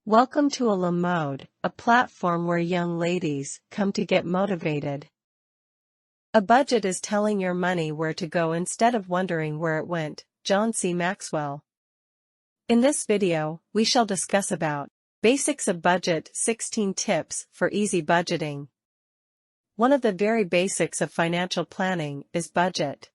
Welcome to a Mode, a platform where young ladies come to get motivated. A budget is telling your money where to go instead of wondering where it went. John C. Maxwell. In this video, we shall discuss about basics of budget, 16 tips for easy budgeting. One of the very basics of financial planning is budget.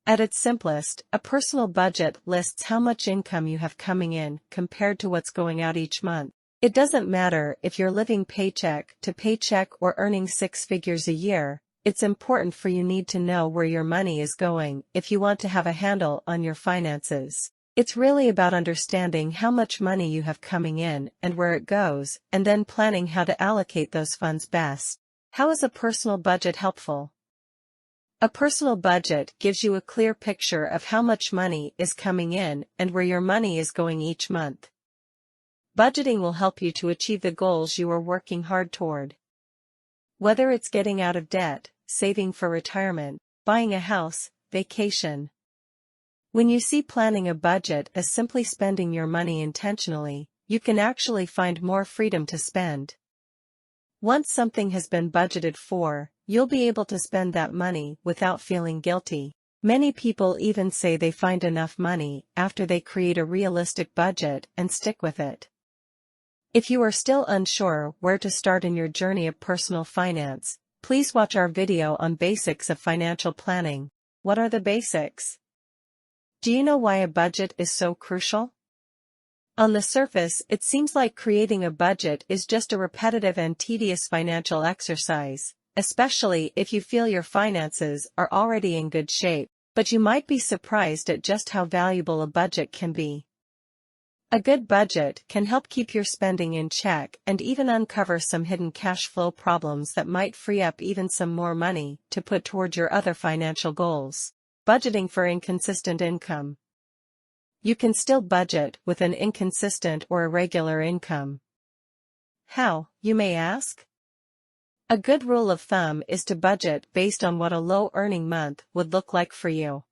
At its simplest, a personal budget lists how much income you have coming in compared to what's going out each month. It doesn't matter if you're living paycheck to paycheck or earning six figures a year, it's important for you need to know where your money is going if you want to have a handle on your finances. It's really about understanding how much money you have coming in and where it goes, and then planning how to allocate those funds best. How is a personal budget helpful? A personal budget gives you a clear picture of how much money is coming in and where your money is going each month. Budgeting will help you to achieve the goals you are working hard toward. Whether it's getting out of debt, saving for retirement, buying a house, vacation. When you see planning a budget as simply spending your money intentionally, you can actually find more freedom to spend. Once something has been budgeted for, you'll be able to spend that money without feeling guilty. Many people even say they find enough money after they create a realistic budget and stick with it. If you are still unsure where to start in your journey of personal finance, please watch our video on basics of financial planning. What are the basics? Do you know why a budget is so crucial? On the surface, it seems like creating a budget is just a repetitive and tedious financial exercise, especially if you feel your finances are already in good shape, but you might be surprised at just how valuable a budget can be. A good budget can help keep your spending in check and even uncover some hidden cash flow problems that might free up even some more money to put toward your other financial goals. Budgeting for inconsistent income. You can still budget with an inconsistent or irregular income. How, you may ask? A good rule of thumb is to budget based on what a low-earning month would look like for you.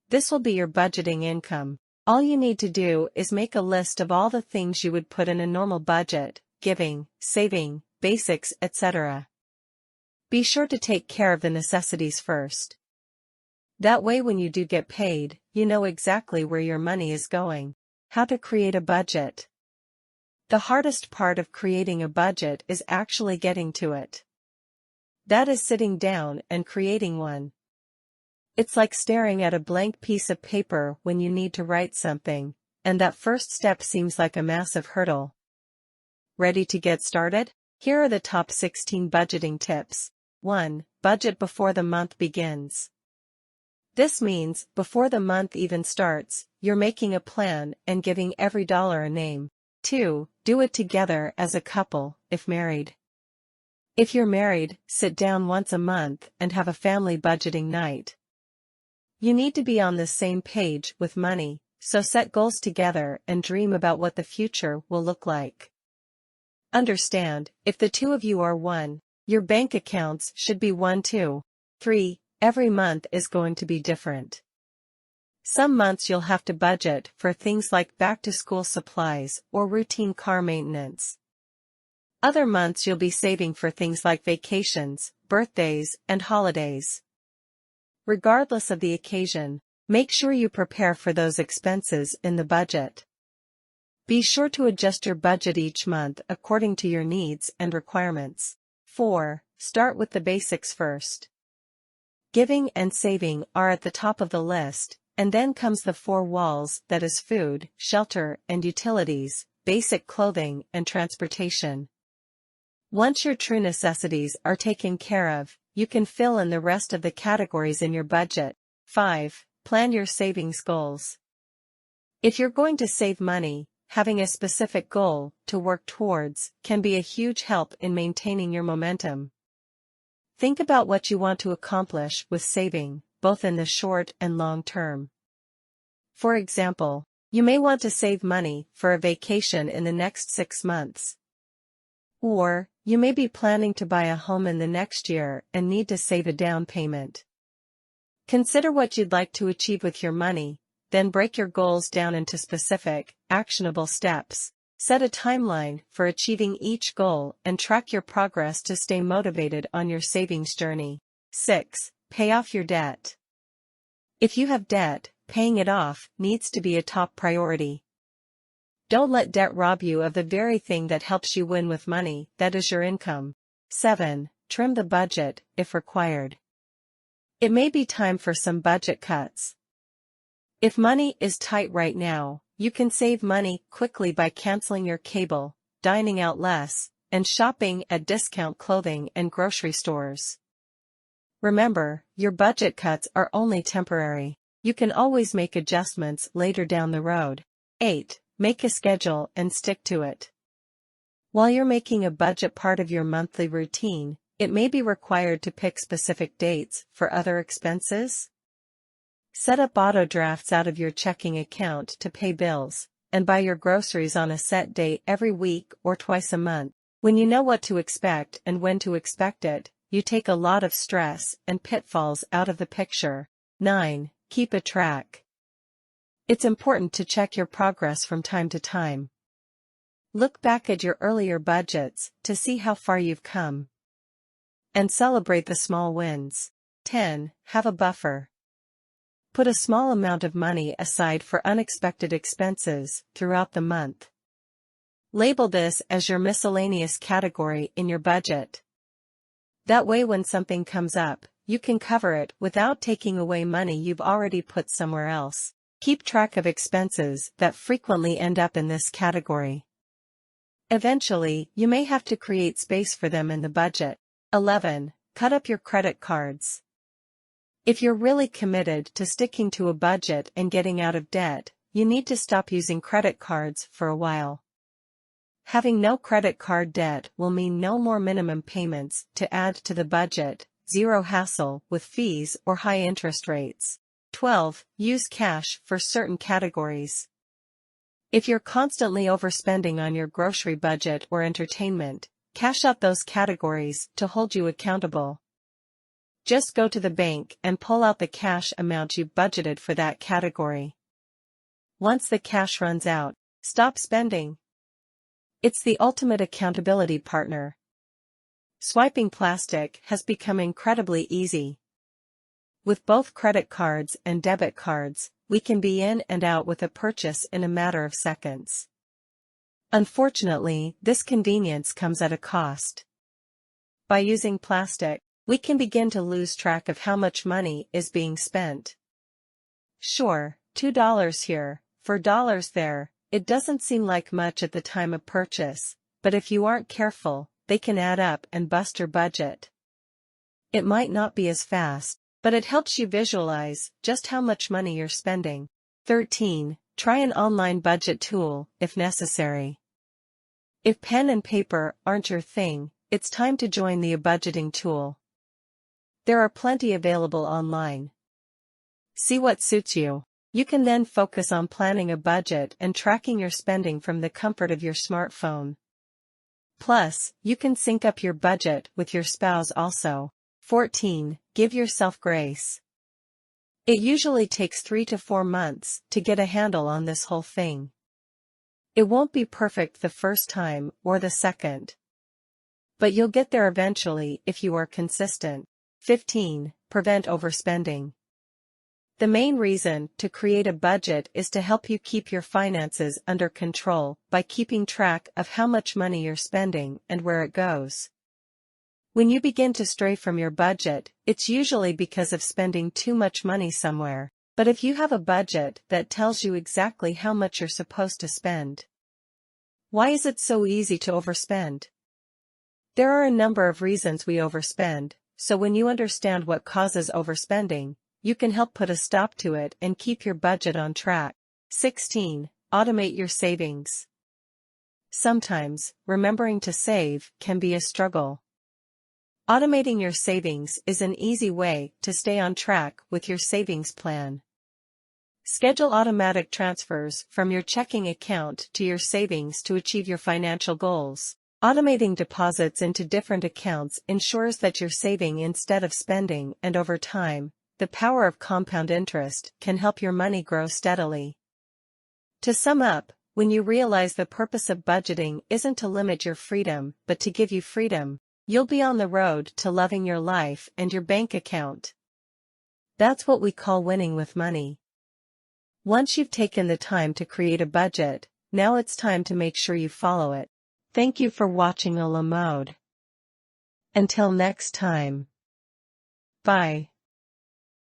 This will be your budgeting income. All you need to do is make a list of all the things you would put in a normal budget: giving, saving, basics, etc. Be sure to take care of the necessities first. That way when you do get paid, you know exactly where your money is going. How to create a budget. The hardest part of creating a budget is actually getting to it. That is sitting down and creating one. It's like staring at a blank piece of paper when you need to write something, and that first step seems like a massive hurdle. Ready to get started? Here are the top 16 budgeting tips. 1. Budget before the month begins. This means, before the month even starts, you're making a plan and giving every dollar a name. 2. Do it together as a couple, if married. If you're married, sit down once a month and have a family budgeting night. You need to be on the same page with money, so set goals together and dream about what the future will look like. Understand, if the two of you are one, your bank accounts should be one too. 3. Every month is going to be different. Some months you'll have to budget for things like back-to-school supplies or routine car maintenance. Other months you'll be saving for things like vacations, birthdays, and holidays. Regardless of the occasion, make sure you prepare for those expenses in the budget. Be sure to adjust your budget each month according to your needs and requirements. 4. Start with the basics first. Giving and saving are at the top of the list, and then comes the four walls, that is food, shelter, and utilities, basic clothing, and transportation. Once your true necessities are taken care of, you can fill in the rest of the categories in your budget. 5. Plan your savings goals. If you're going to save money, having a specific goal to work towards can be a huge help in maintaining your momentum. Think about what you want to accomplish with saving, both in the short and long term. For example, you may want to save money for a vacation in the next 6 months. Or, you may be planning to buy a home in the next year and need to save a down payment. Consider what you'd like to achieve with your money, then break your goals down into specific, actionable steps. Set a timeline for achieving each goal and track your progress to stay motivated on your savings journey. 6. Pay off your debt. If you have debt, paying it off needs to be a top priority. Don't let debt rob you of the very thing that helps you win with money, that is your income. 7. Trim the budget, if required. It may be time for some budget cuts. If money is tight right now, you can save money quickly by canceling your cable, dining out less, and shopping at discount clothing and grocery stores. Remember, your budget cuts are only temporary. You can always make adjustments later down the road. 8. Make a schedule and stick to it. While you're making a budget part of your monthly routine, it may be required to pick specific dates for other expenses. Set up auto drafts out of your checking account to pay bills, and buy your groceries on a set date every week or twice a month. When you know what to expect and when to expect it, you take a lot of stress and pitfalls out of the picture. 9. Keep a track. It's important to check your progress from time to time. Look back at your earlier budgets to see how far you've come. And celebrate the small wins. 10. Have a buffer. Put a small amount of money aside for unexpected expenses throughout the month. Label this as your miscellaneous category in your budget. That way when something comes up, you can cover it without taking away money you've already put somewhere else. Keep track of expenses that frequently end up in this category. Eventually, you may have to create space for them in the budget. 11. Cut up your credit cards. If you're really committed to sticking to a budget and getting out of debt, you need to stop using credit cards for a while. Having no credit card debt will mean no more minimum payments to add to the budget, zero hassle with fees or high interest rates. 12. Use cash for certain categories. If you're constantly overspending on your grocery budget or entertainment, cash out those categories to hold you accountable. Just go to the bank and pull out the cash amount you've budgeted for that category. Once the cash runs out, stop spending. It's the ultimate accountability partner. Swiping plastic has become incredibly easy. With both credit cards and debit cards, we can be in and out with a purchase in a matter of seconds. Unfortunately, this convenience comes at a cost. By using plastic, we can begin to lose track of how much money is being spent. Sure, $2 here, $4 there, it doesn't seem like much at the time of purchase, but if you aren't careful, they can add up and bust your budget. It might not be as fast, but it helps you visualize just how much money you're spending. 13. Try an online budget tool, if necessary. If pen and paper aren't your thing, it's time to join the budgeting tool. There are plenty available online. See what suits you. You can then focus on planning a budget and tracking your spending from the comfort of your smartphone. Plus, you can sync up your budget with your spouse also. 14. Give yourself grace. It usually takes 3 to 4 months to get a handle on this whole thing. It won't be perfect the first time or the second. But you'll get there eventually if you are consistent. 15. Prevent overspending. The main reason to create a budget is to help you keep your finances under control by keeping track of how much money you're spending and where it goes. When you begin to stray from your budget, it's usually because of spending too much money somewhere. But if you have a budget that tells you exactly how much you're supposed to spend, why is it so easy to overspend? There are a number of reasons we overspend, so when you understand what causes overspending, you can help put a stop to it and keep your budget on track. 16. Automate your savings. Sometimes, remembering to save can be a struggle. Automating your savings is an easy way to stay on track with your savings plan. Schedule automatic transfers from your checking account to your savings to achieve your financial goals. Automating deposits into different accounts ensures that you're saving instead of spending, and over time, the power of compound interest can help your money grow steadily. To sum up, When you realize the purpose of budgeting isn't to limit your freedom but to give you freedom, you'll be on the road to loving your life and your bank account. That's what we call winning with money. Once you've taken the time to create a budget, now it's time to make sure you follow it. Thank you for watching A La Mode. Until next time. Bye.